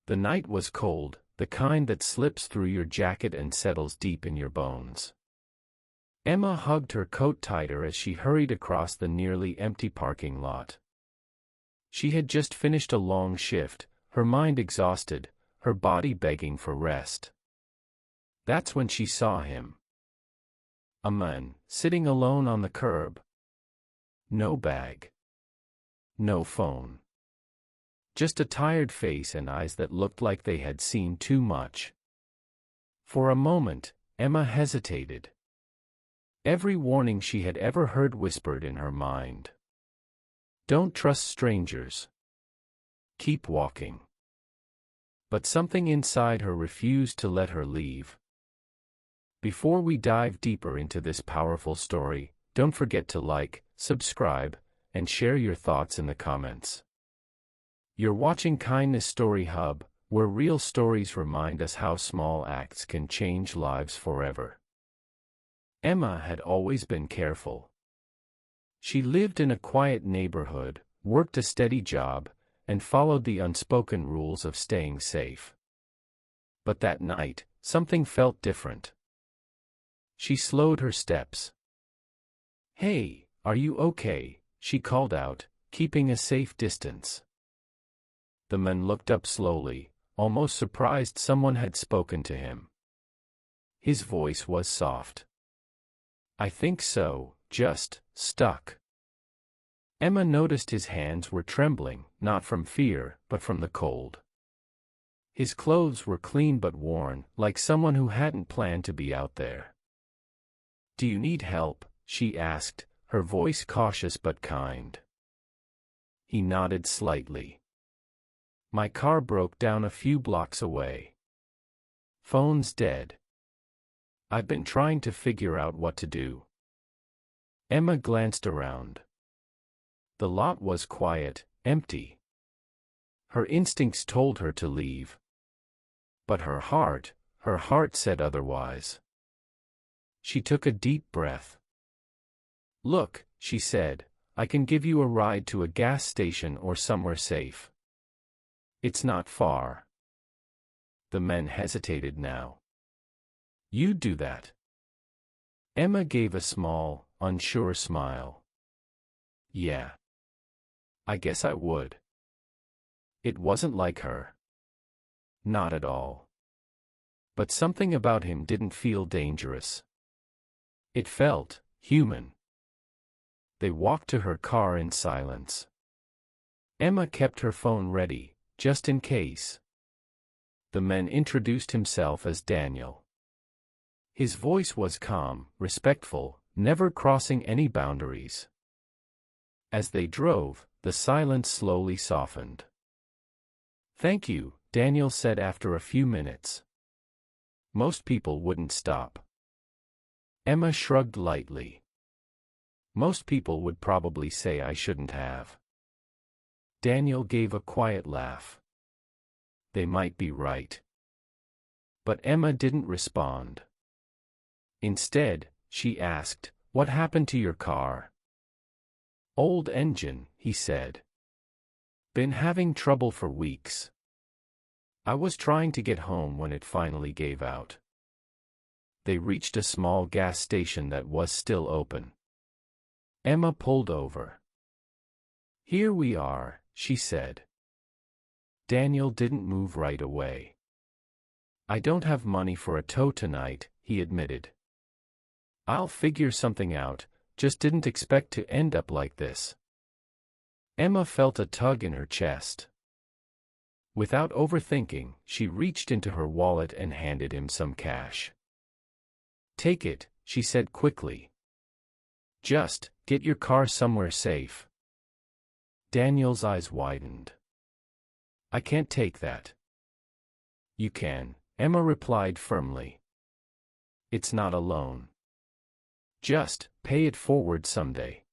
The night was cold, the kind that slips through your jacket and settles deep in your bones. Emma hugged her coat tighter as she hurried across the nearly empty parking lot. She had just finished a long shift, her mind exhausted, her body begging for rest. That's when she saw him. A man, sitting alone on the curb. No bag. No phone. Just a tired face and eyes that looked like they had seen too much. For a moment, Emma hesitated. Every warning she had ever heard whispered in her mind. Don't trust strangers. Keep walking. But something inside her refused to let her leave. Before we dive deeper into this powerful story, don't forget to like, subscribe, and share your thoughts in the comments. You're watching Kindness Story Hub, where real stories remind us how small acts can change lives forever. Emma had always been careful. She lived in a quiet neighborhood, worked a steady job, and followed the unspoken rules of staying safe. But that night, something felt different. She slowed her steps. "Hey, are you okay?" she called out, keeping a safe distance. The man looked up slowly, almost surprised someone had spoken to him. His voice was soft. "I think so, just stuck." Emma noticed his hands were trembling, not from fear, but from the cold. His clothes were clean but worn, like someone who hadn't planned to be out there. "Do you need help?" she asked, her voice cautious but kind. He nodded slightly. "My car broke down a few blocks away. Phone's dead. I've been trying to figure out what to do." Emma glanced around. The lot was quiet, empty. Her instincts told her to leave. But her heart said otherwise. She took a deep breath. "Look," she said, "I can give you a ride to a gas station or somewhere safe. It's not far." The man hesitated now. "You'd do that?" Emma gave a small, unsure smile. "Yeah. I guess I would." It wasn't like her. Not at all. But something about him didn't feel dangerous. It felt human. They walked to her car in silence. Emma kept her phone ready, just in case. The man introduced himself as Daniel. His voice was calm, respectful, never crossing any boundaries. As they drove, the silence slowly softened. "Thank you," Daniel said after a few minutes. "Most people wouldn't stop." Emma shrugged lightly. "Most people would probably say I shouldn't have." Daniel gave a quiet laugh. "They might be right." But Emma didn't respond. Instead, she asked, "What happened to your car?" "Old engine," he said. "Been having trouble for weeks. I was trying to get home when it finally gave out." They reached a small gas station that was still open. Emma pulled over. "Here we are," she said. Daniel didn't move right away. "I don't have money for a tow tonight," he admitted. "I'll figure something out, just didn't expect to end up like this." Emma felt a tug in her chest. Without overthinking, she reached into her wallet and handed him some cash. "Take it," she said quickly. "Just get your car somewhere safe." Daniel's eyes widened. "I can't take that." "You can," Emma replied firmly. "It's not a loan. Just pay it forward someday."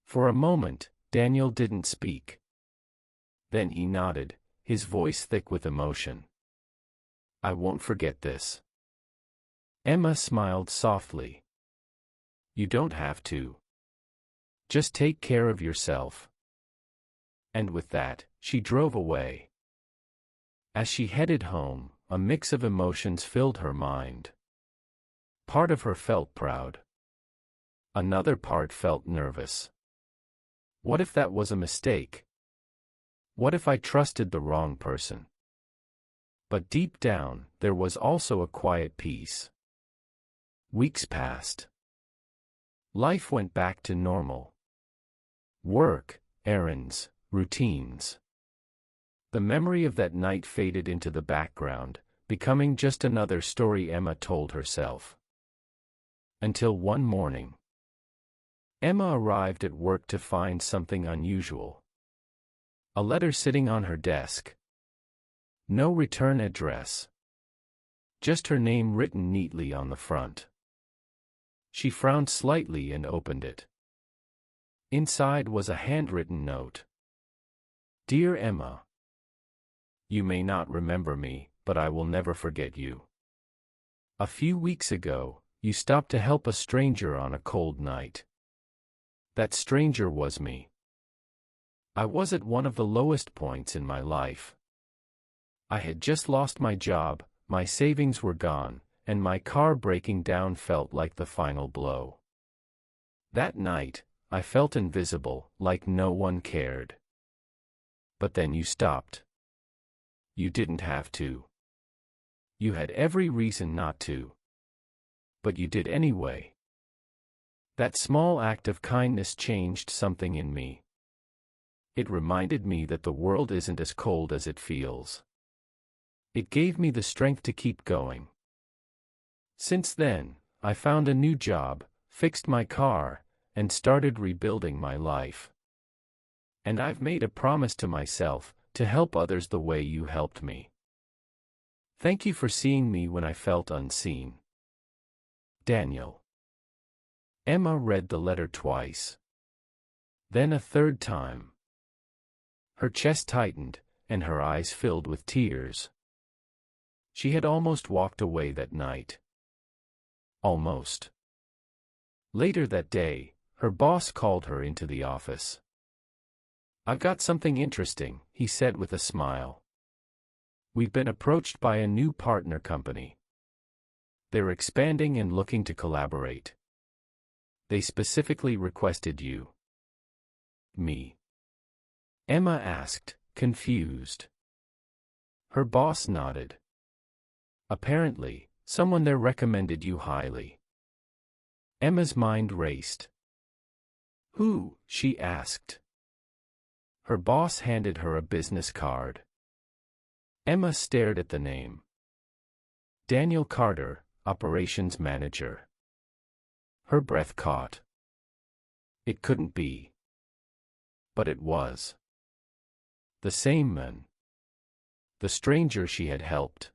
For a moment, Daniel didn't speak. Then he nodded, his voice thick with emotion. "I won't forget this." Emma smiled softly. "You don't have to. Just take care of yourself." And with that, she drove away. As she headed home, a mix of emotions filled her mind. Part of her felt proud. Another part felt nervous. What if that was a mistake? What if I trusted the wrong person? But deep down, there was also a quiet peace. Weeks passed. Life went back to normal. Work, errands, routines. The memory of that night faded into the background, becoming just another story Emma told herself. Until one morning. Emma arrived at work to find something unusual. A letter sitting on her desk. No return address. Just her name written neatly on the front. She frowned slightly and opened it. Inside was a handwritten note. Dear Emma, you may not remember me, but I will never forget you. A few weeks ago, you stopped to help a stranger on a cold night. That stranger was me. I was at one of the lowest points in my life. I had just lost my job, my savings were gone, and my car breaking down felt like the final blow. That night, I felt invisible, like no one cared. But then you stopped. You didn't have to. You had every reason not to. But you did anyway. That small act of kindness changed something in me. It reminded me that the world isn't as cold as it feels. It gave me the strength to keep going. Since then, I found a new job, fixed my car, and started rebuilding my life. And I've made a promise to myself to help others the way you helped me. Thank you for seeing me when I felt unseen. Daniel. Emma read the letter twice. Then a third time. Her chest tightened, and her eyes filled with tears. She had almost walked away that night. Almost. Later that day, her boss called her into the office. I've got something interesting, he said with a smile. We've been approached by a new partner company. They're expanding and looking to collaborate. They specifically requested you. Me? Emma asked, confused. Her boss nodded. Apparently, someone there recommended you highly. Emma's mind raced. Who? She asked. Her boss handed her a business card. Emma stared at the name. Daniel Carter, Operations Manager. Her breath caught. It couldn't be. But it was. The same man. The stranger she had helped.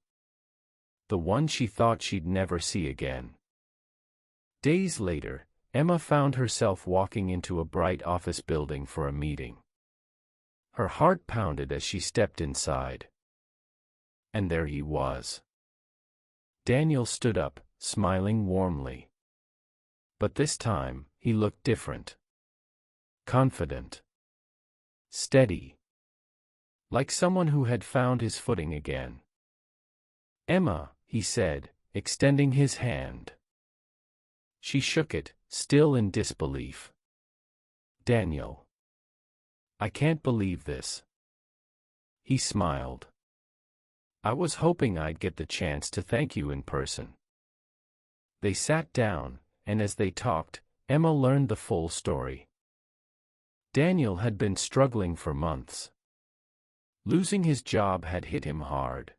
The one she thought she'd never see again. Days later, Emma found herself walking into a bright office building for a meeting. Her heart pounded as she stepped inside. And there he was. Daniel stood up, smiling warmly. But this time, he looked different. Confident. Steady. Like someone who had found his footing again. Emma, he said, extending his hand. She shook it, still in disbelief. Daniel. I can't believe this. He smiled. I was hoping I'd get the chance to thank you in person. They sat down, and as they talked, Emma learned the full story. Daniel had been struggling for months. Losing his job had hit him hard.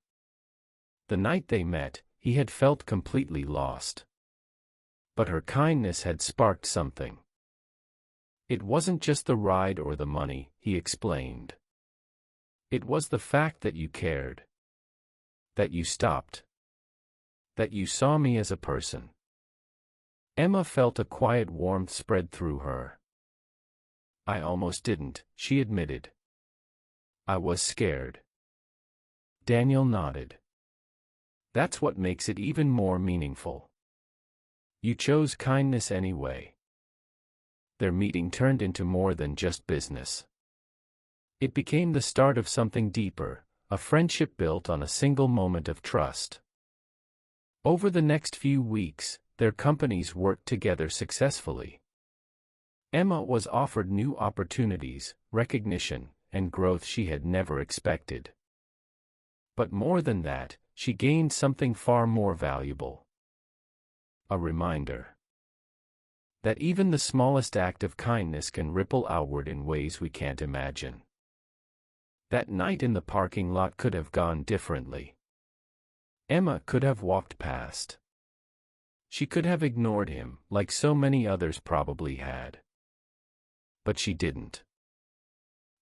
The night they met, he had felt completely lost. But her kindness had sparked something. It wasn't just the ride or the money, he explained. It was the fact that you cared. That you stopped. That you saw me as a person. Emma felt a quiet warmth spread through her. I almost didn't, she admitted. I was scared. Daniel nodded. That's what makes it even more meaningful. You chose kindness anyway. Their meeting turned into more than just business. It became the start of something deeper, a friendship built on a single moment of trust. Over the next few weeks, their companies worked together successfully. Emma was offered new opportunities, recognition, and growth she had never expected. But more than that, she gained something far more valuable. A reminder that even the smallest act of kindness can ripple outward in ways we can't imagine. That night in the parking lot could have gone differently. Emma could have walked past. She could have ignored him, like so many others probably had. But she didn't.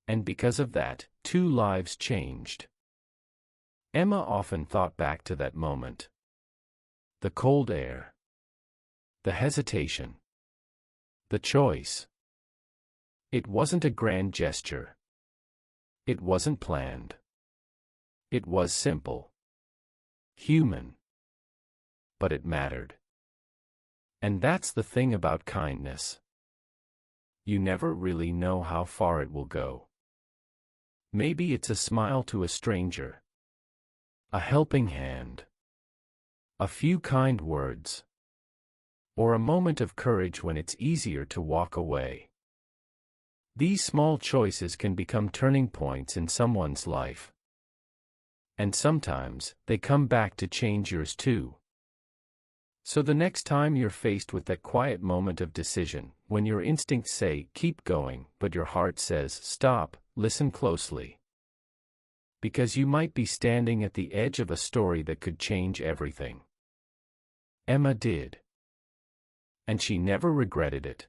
And because of that, 2 lives changed. Emma often thought back to that moment. The cold air. The hesitation. The choice. It wasn't a grand gesture. It wasn't planned. It was simple. Human. But it mattered. And that's the thing about kindness. You never really know how far it will go. Maybe it's a smile to a stranger. A helping hand. A few kind words. Or a moment of courage when it's easier to walk away. These small choices can become turning points in someone's life. And sometimes, they come back to change yours too. So the next time you're faced with that quiet moment of decision, when your instincts say, keep going, but your heart says, stop, listen closely. Because you might be standing at the edge of a story that could change everything. Emma did. And she never regretted it.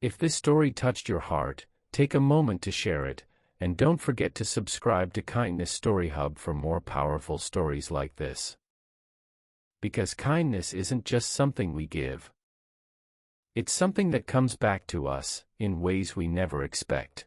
If this story touched your heart, take a moment to share it, and don't forget to subscribe to Kindness Story Hub for more powerful stories like this. Because kindness isn't just something we give. It's something that comes back to us, in ways we never expect.